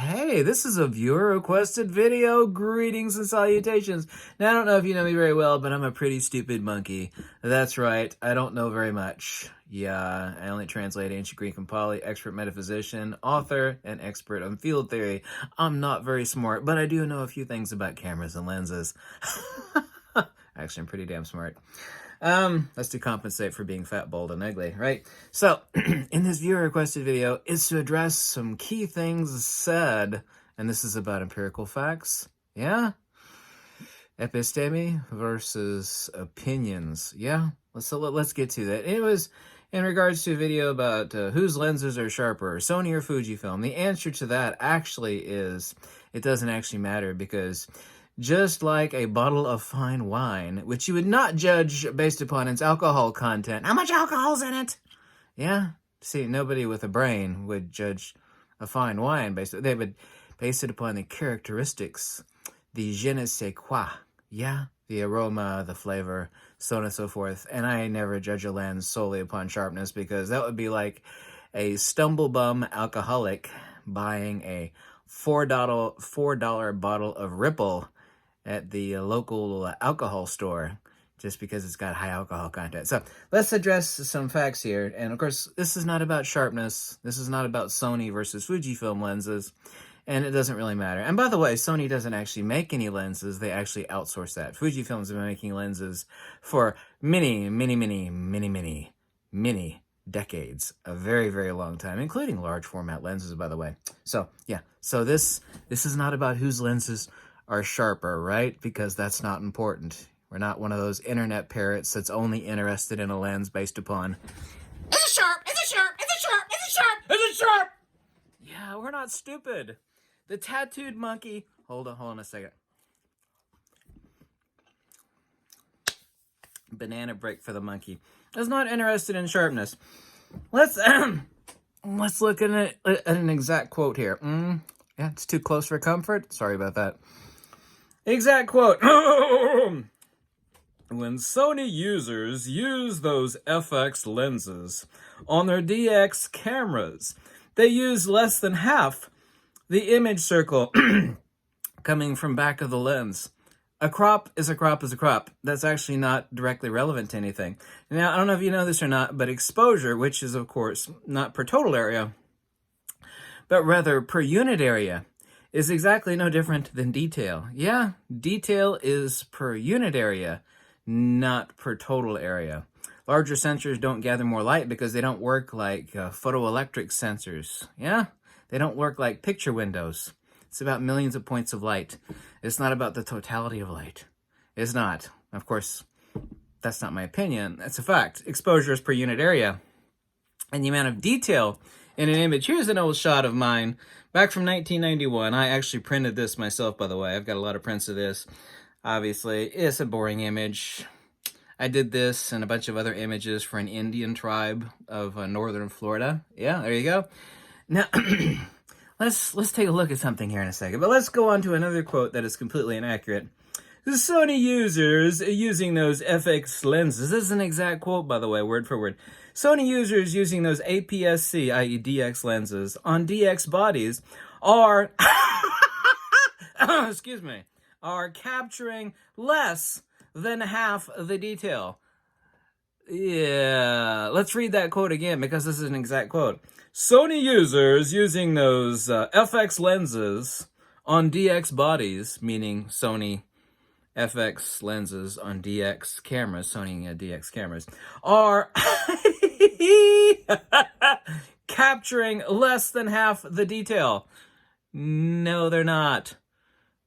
Hey, this is a viewer-requested video. Greetings and salutations. Now, I don't know if you know me very well, but I'm a pretty stupid monkey. That's right, I don't know very much. Yeah, I only translate ancient Greek and Pali, expert metaphysician, author, and expert on field theory. I'm not very smart, but I do know a few things about cameras and lenses. Actually, I'm pretty damn smart. That's to compensate for being fat, bald, and ugly, right? So, in this viewer-requested video, is to address some key things said, and this is about empirical facts, yeah? Episteme versus opinions, yeah? Let's get to that. It was in regards to a video about whose lenses are sharper, Sony or Fujifilm. The answer to that actually is, it doesn't actually matter, because just like a bottle of fine wine, which you would not judge based upon its alcohol content. How much alcohol's in it? Yeah? See, nobody with a brain would judge a fine wine they would base it upon the characteristics, the je ne sais quoi. Yeah? The aroma, the flavor, so on and so forth. And I never judge a lens solely upon sharpness, because that would be like a stumble-bum alcoholic buying a $4 bottle of Ripple at the local alcohol store just because it's got high alcohol content. So let's address some facts here. And of course, this is not about sharpness. This is not about Sony versus Fujifilm lenses. And it doesn't really matter. And by the way, Sony doesn't actually make any lenses. They actually outsource that. Fujifilm's been making lenses for many decades. A very, very long time, including large format lenses, by the way. So, yeah. So this is not about whose lenses are sharper, right? Because that's not important. We're not one of those internet parrots that's only interested in a lens based upon, is it sharp? Is it sharp? Is it sharp? Is it sharp? Is it sharp? Yeah, we're not stupid. The tattooed monkey, hold on a second. Banana break for the monkey. Is not interested in sharpness. Let's look at an exact quote here. Yeah, it's too close for comfort. Sorry about that. Exact quote. When Sony users use those FX lenses on their DX cameras, they use less than half the image circle coming from back of the lens. A crop is a crop is a crop. That's actually not directly relevant to anything. Now, I don't know if you know this or not, but exposure, which is, of course, not per total area, but rather per unit area, is exactly no different than detail. Yeah, detail is per unit area, not per total area. Larger sensors don't gather more light because they don't work like photoelectric sensors. Yeah, they don't work like picture windows. It's about millions of points of light. It's not about the totality of light. It's not. Of course, that's not my opinion. That's a fact. Exposure is per unit area. And the amount of detail in an image. Here's an old shot of mine back from 1991. I actually printed this myself, by the way. I've got a lot of prints of this. Obviously, it's a boring image. I did this and a bunch of other images for an Indian tribe of northern Florida. Yeah, there you go. Now, let's take a look at something here in a second. But let's go on to another quote that is completely inaccurate. The Sony users using those FX lenses. This is an exact quote, by the way, word for word. Sony users using those APS-C, i.e. DX lenses, on DX bodies are, excuse me, are capturing less than half the detail. Yeah, let's read that quote again, because this is an exact quote. Sony users using those FX lenses on DX bodies, meaning Sony FX lenses on DX cameras, Sony DX cameras, are capturing less than half the detail. No, they're not.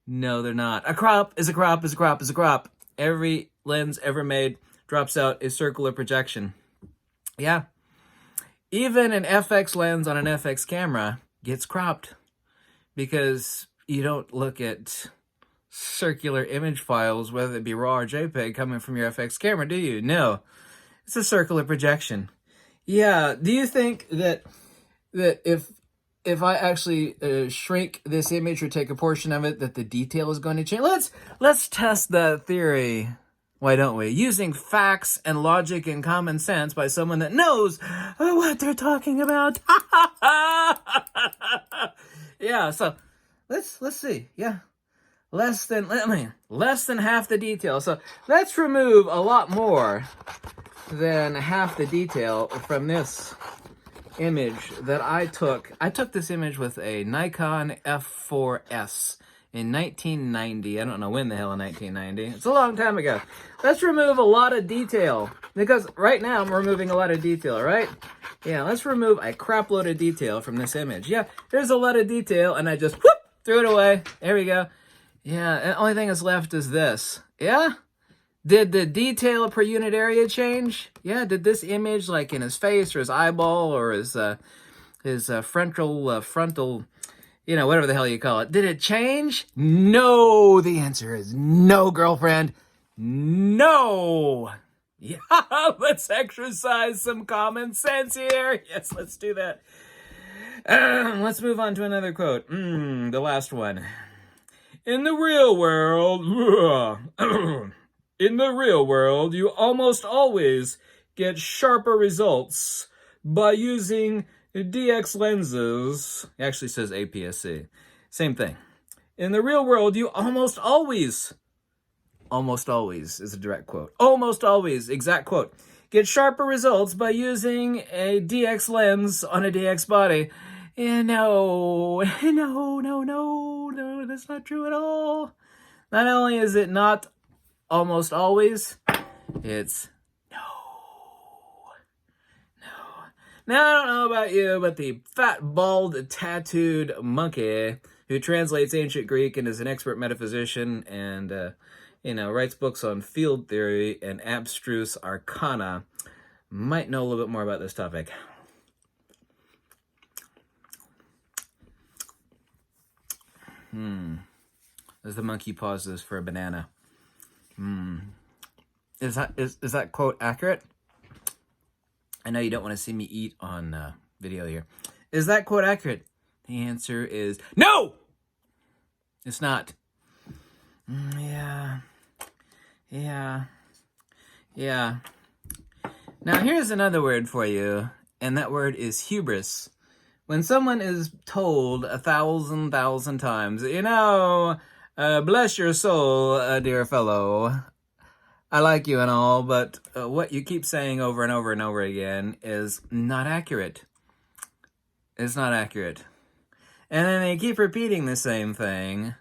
No, they're not. A crop is a crop is a crop is a crop. Every lens ever made drops out a circular projection. Yeah. Even an FX lens on an FX camera gets cropped because you don't look at circular image files, whether it be RAW or JPEG, coming from your FX camera, do you? No. It's a circular projection. Yeah. Do you think that if I actually shrink this image or take a portion of it, that the detail is going to change? Let's test that theory. Why don't we? Using facts and logic and common sense by someone that knows what they're talking about. Yeah, Yeah, so let's see. Yeah. Less than half the detail. So let's remove a lot more than half the detail from this image that I took. I took this image with a Nikon F4S in 1990. I don't know when the hell in 1990. It's a long time ago. Let's remove a lot of detail, because right now I'm removing a lot of detail, right? Yeah, let's remove a crap load of detail from this image. Yeah, there's a lot of detail, and I just whoop, threw it away. There we go. Yeah, and the only thing that's left is this. Yeah? Did the detail per unit area change? Yeah, did this image, like in his face or his eyeball or his frontal, you know, whatever the hell you call it, did it change? No. The answer is no, girlfriend. No. Yeah, let's exercise some common sense here. Yes, let's do that. Let's move on to another quote. The last one. In the real world, you almost always get sharper results by using DX lenses. It actually says APS-C. Same thing. In the real world, you almost always is a direct quote. Almost always, exact quote. Get sharper results by using a DX lens on a DX body. Yeah, no, that's not true at all. Not only is it not almost always, it's no. Now, I don't know about you, but the fat, bald, tattooed monkey who translates ancient Greek and is an expert metaphysician and, writes books on field theory and abstruse arcana might know a little bit more about this topic. As the monkey pauses for a banana. Is that quote accurate? I know you don't want to see me eat on video here. Is that quote accurate? The answer is no! It's not. Yeah. Now here's another word for you, and that word is hubris. When someone is told 1,000 times, bless your soul, dear fellow, I like you and all, but what you keep saying over and over and over again is not accurate. It's not accurate. And then they keep repeating the same thing.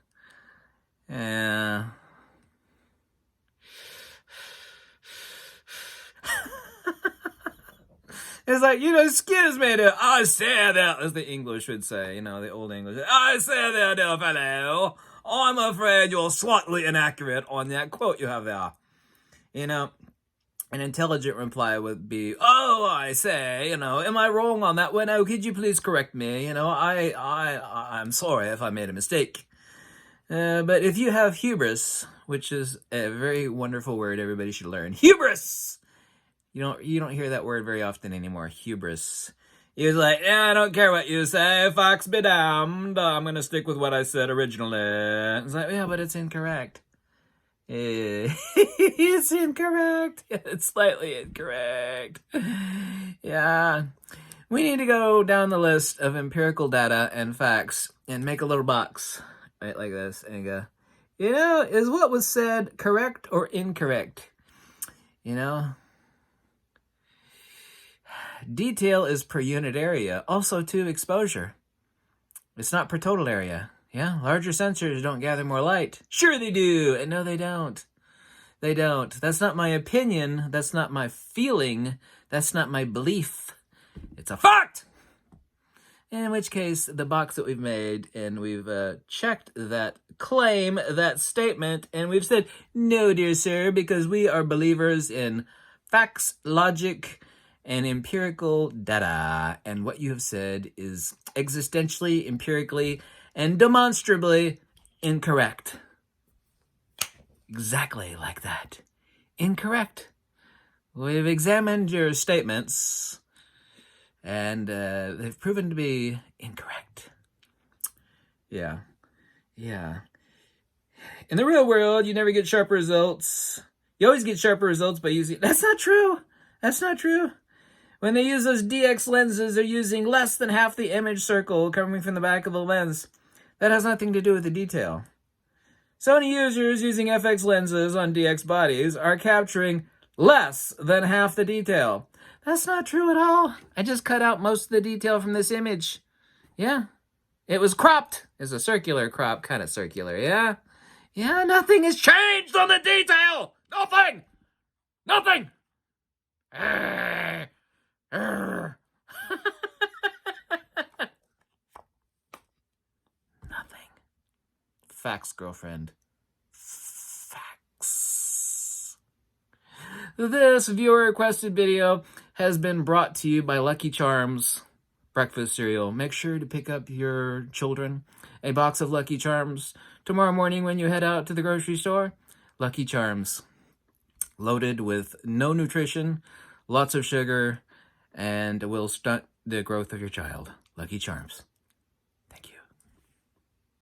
It's like, excuse me, I say that, as the English would say, the old English. I say that, dear fellow, I'm afraid you're slightly inaccurate on that quote you have there. An intelligent reply would be, oh, I say, am I wrong on that one? Oh, could you please correct me? I'm sorry if I made a mistake. But if you have hubris, which is a very wonderful word everybody should learn, hubris! You don't hear that word very often anymore, hubris. He was like, yeah, I don't care what you say, fox be damned. I'm going to stick with what I said originally. It's like, yeah, but it's incorrect. It's incorrect. It's slightly incorrect. Yeah. We need to go down the list of empirical data and facts and make a little box, right, like this, and go, is what was said correct or incorrect? Detail is per unit area, also to exposure. It's not per total area. Yeah, larger sensors don't gather more light. Sure they do, and no they don't. They don't. That's not my opinion, that's not my feeling, that's not my belief. It's a fact! In which case, the box that we've made, and we've checked that claim, that statement, and we've said, no, dear sir, because we are believers in facts, logic, and empirical data. And what you have said is existentially, empirically, and demonstrably incorrect. Exactly like that. Incorrect. We've examined your statements, and they've proven to be incorrect. Yeah. In the real world, you never get sharper results. You always get sharper results by using... That's not true. When they use those DX lenses, they're using less than half the image circle coming from the back of the lens. That has nothing to do with the detail. Sony users using FX lenses on DX bodies are capturing less than half the detail. That's not true at all. I just cut out most of the detail from this image. Yeah. It was cropped. It's a circular crop, kind of circular, yeah? Yeah, nothing has changed on the detail! Nothing! Nothing! Nothing. Facts, girlfriend. Facts. This viewer-requested video has been brought to you by Lucky Charms breakfast cereal. Make sure to pick up your children a box of Lucky Charms tomorrow morning when you head out to the grocery store. Lucky Charms. Loaded with no nutrition, lots of sugar, and will stunt the growth of your child. Lucky Charms.